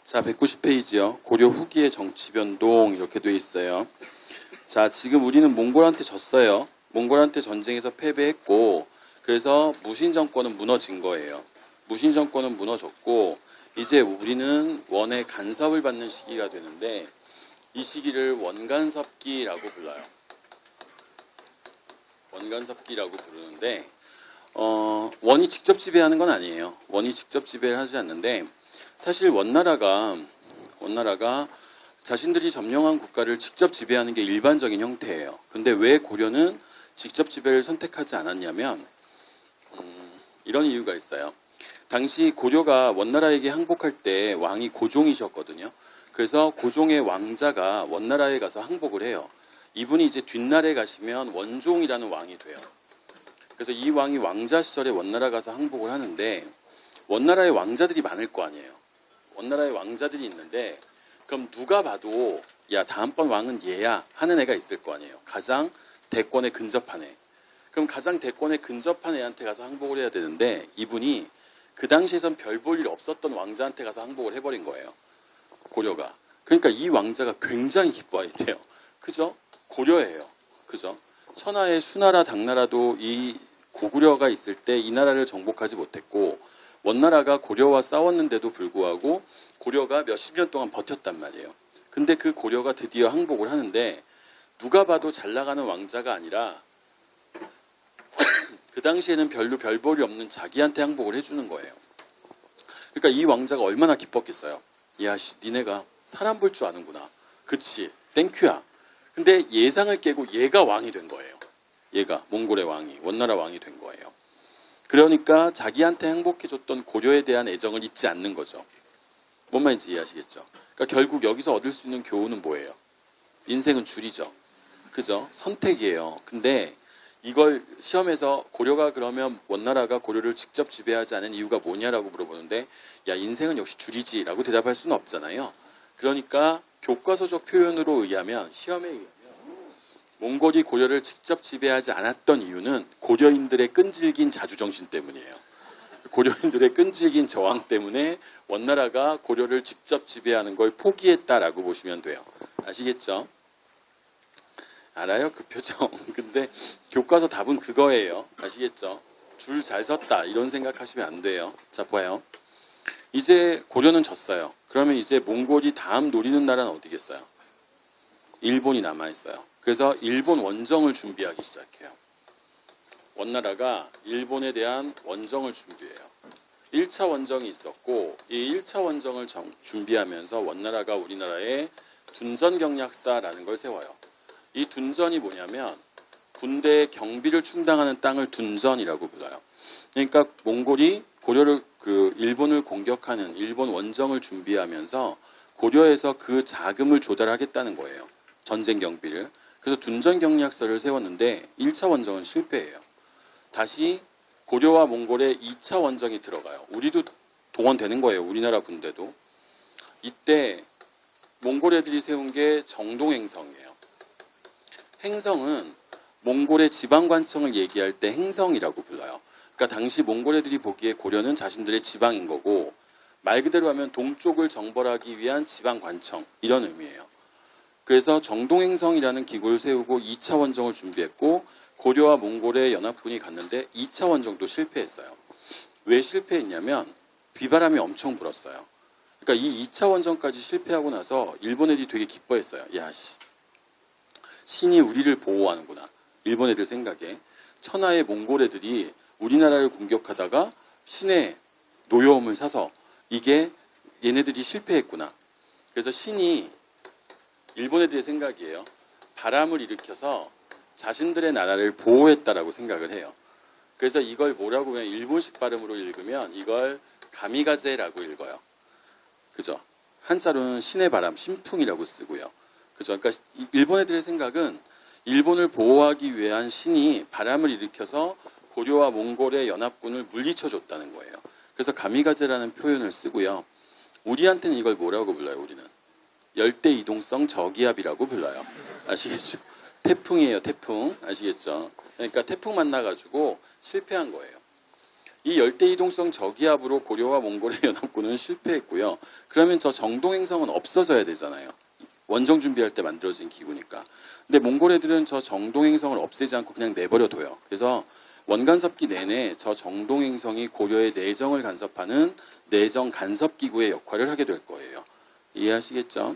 자, 190페이지요. 고려 후기의 정치 변동 이렇게 돼 있어요. 자, 지금 우리는 몽골한테 졌어요. 몽골한테 전쟁에서 패배했고, 그래서 무신 정권은 무너진 거예요. 무신 정권은 무너졌고, 이제 우리는 원의 간섭을 받는 시기가 되는데, 이 시기를 원간섭기라고 불러요. 원간섭기라고 부르는데, 원이 직접 지배하는 건 아니에요. 원이 직접 지배를 하지 않는데, 사실 원나라가 자신들이 점령한 국가를 직접 지배하는 게 일반적인 형태예요. 근데 왜 고려는 직접 지배를 선택하지 않았냐면 이런 이유가 있어요. 당시 고려가 원나라에게 항복할 때 왕이 고종이셨거든요. 그래서 고종의 왕자가 원나라에 가서 항복을 해요. 이분이 이제 뒷날에 가시면 원종이라는 왕이 돼요. 그래서 이 왕이 왕자 시절에 원나라 가서 항복을 하는데 원나라에 왕자들이 많을 거 아니에요. 원나라에 왕자들이 있는데 그럼 누가 봐도 야 다음번 왕은 얘야 하는 애가 있을 거 아니에요. 가장 대권에 근접한 애. 그럼 가장 대권에 근접한 애한테 가서 항복을 해야 되는데 이분이 그 당시에선 별 볼 일 없었던 왕자한테 가서 항복을 해버린 거예요. 고려가. 그러니까 이 왕자가 굉장히 기뻐했대요. 그죠? 고려예요. 그죠? 천하의 수나라 당나라도 이 고구려가 있을 때 이 나라를 정복하지 못했고 원나라가 고려와 싸웠는데도 불구하고 고려가 몇십 년 동안 버텼단 말이에요. 근데 그 고려가 드디어 항복을 하는데 누가 봐도 잘 나가는 왕자가 아니라 그 당시에는 별로 별 볼이 없는 자기한테 항복을 해주는 거예요. 그러니까 이 왕자가 얼마나 기뻤겠어요. 야, 니네가 사람 볼 줄 아는구나. 그치, 땡큐야. 근데 예상을 깨고 얘가 왕이 된 거예요. 얘가 몽골의 왕이, 원나라 왕이 된 거예요. 그러니까 자기한테 항복해줬던 고려에 대한 애정을 잊지 않는 거죠. 뭔 말인지 이해하시겠죠? 그러니까 결국 여기서 얻을 수 있는 교훈은 뭐예요? 인생은 줄이죠. 그죠? 선택이에요. 근데 이걸 시험에서 고려가 그러면 원나라가 고려를 직접 지배하지 않은 이유가 뭐냐라고 물어보는데 야 인생은 역시 줄이지 라고 대답할 수는 없잖아요. 그러니까 교과서적 표현으로 의하면 시험에 의하면 몽골이 고려를 직접 지배하지 않았던 이유는 고려인들의 끈질긴 자주정신 때문이에요. 고려인들의 끈질긴 저항 때문에 원나라가 고려를 직접 지배하는 걸 포기했다라고 보시면 돼요. 아시겠죠? 알아요? 그 표정. 근데 교과서 답은 그거예요. 아시겠죠? 줄 잘 섰다 이런 생각하시면 안 돼요. 자 봐요. 이제 고려는 졌어요. 그러면 이제 몽골이 다음 노리는 나라는 어디겠어요? 일본이 남아있어요. 그래서 일본 원정을 준비하기 시작해요. 원나라가 일본에 대한 원정을 준비해요. 1차 원정이 있었고 이 1차 원정을 준비하면서 원나라가 우리나라에 둔전경략사라는 걸 세워요. 이 둔전이 뭐냐면 군대의 경비를 충당하는 땅을 둔전이라고 불러요. 그러니까 몽골이 고려를 일본을 공격하는 일본 원정을 준비하면서 고려에서 그 자금을 조달하겠다는 거예요. 전쟁 경비를. 그래서 둔전경략서를 세웠는데 1차 원정은 실패해요. 다시 고려와 몽골의 2차 원정이 들어가요. 우리도 동원되는 거예요. 우리나라 군대도. 이때 몽골 애들이 세운 게 정동행성이에요. 행성은 몽골의 지방관청을 얘기할 때 행성이라고 불러요. 그러니까 당시 몽골 애들이 보기에 고려는 자신들의 지방인 거고 말 그대로 하면 동쪽을 정벌하기 위한 지방관청 이런 의미예요. 그래서 정동행성이라는 기구를 세우고 2차 원정을 준비했고 고려와 몽골의 연합군이 갔는데 2차 원정도 실패했어요. 왜 실패했냐면 비바람이 엄청 불었어요. 그러니까 이 2차 원정까지 실패하고 나서 일본 애들이 되게 기뻐했어요. 야, 신이 우리를 보호하는구나. 일본 애들 생각에. 천하의 몽골 애들이 우리나라를 공격하다가 신의 노여움을 사서 이게 얘네들이 실패했구나. 그래서 신이 일본 애들의 생각이에요. 바람을 일으켜서 자신들의 나라를 보호했다라고 생각을 해요. 그래서 이걸 뭐라고 그냥 일본식 발음으로 읽으면 이걸 가미가제라고 읽어요. 그죠? 한자로는 신의 바람, 신풍이라고 쓰고요. 그죠? 그러니까 일본 애들의 생각은 일본을 보호하기 위한 신이 바람을 일으켜서 고려와 몽골의 연합군을 물리쳐줬다는 거예요. 그래서 가미가제라는 표현을 쓰고요. 우리한테는 이걸 뭐라고 불러요? 우리는 열대 이동성 저기압이라고 불러요. 아시겠죠? 태풍이에요, 태풍. 아시겠죠? 그러니까 태풍 만나가지고 실패한 거예요. 이 열대 이동성 저기압으로 고려와 몽골의 연합군은 실패했고요. 그러면 저 정동행성은 없어져야 되잖아요. 원정 준비할 때 만들어진 기구니까. 근데 몽골 애들은 저 정동행성을 없애지 않고 그냥 내버려둬요. 그래서 원간섭기 내내 저 정동행성이 고려의 내정을 간섭하는 내정 간섭 기구의 역할을 하게 될 거예요. 이해하시겠죠?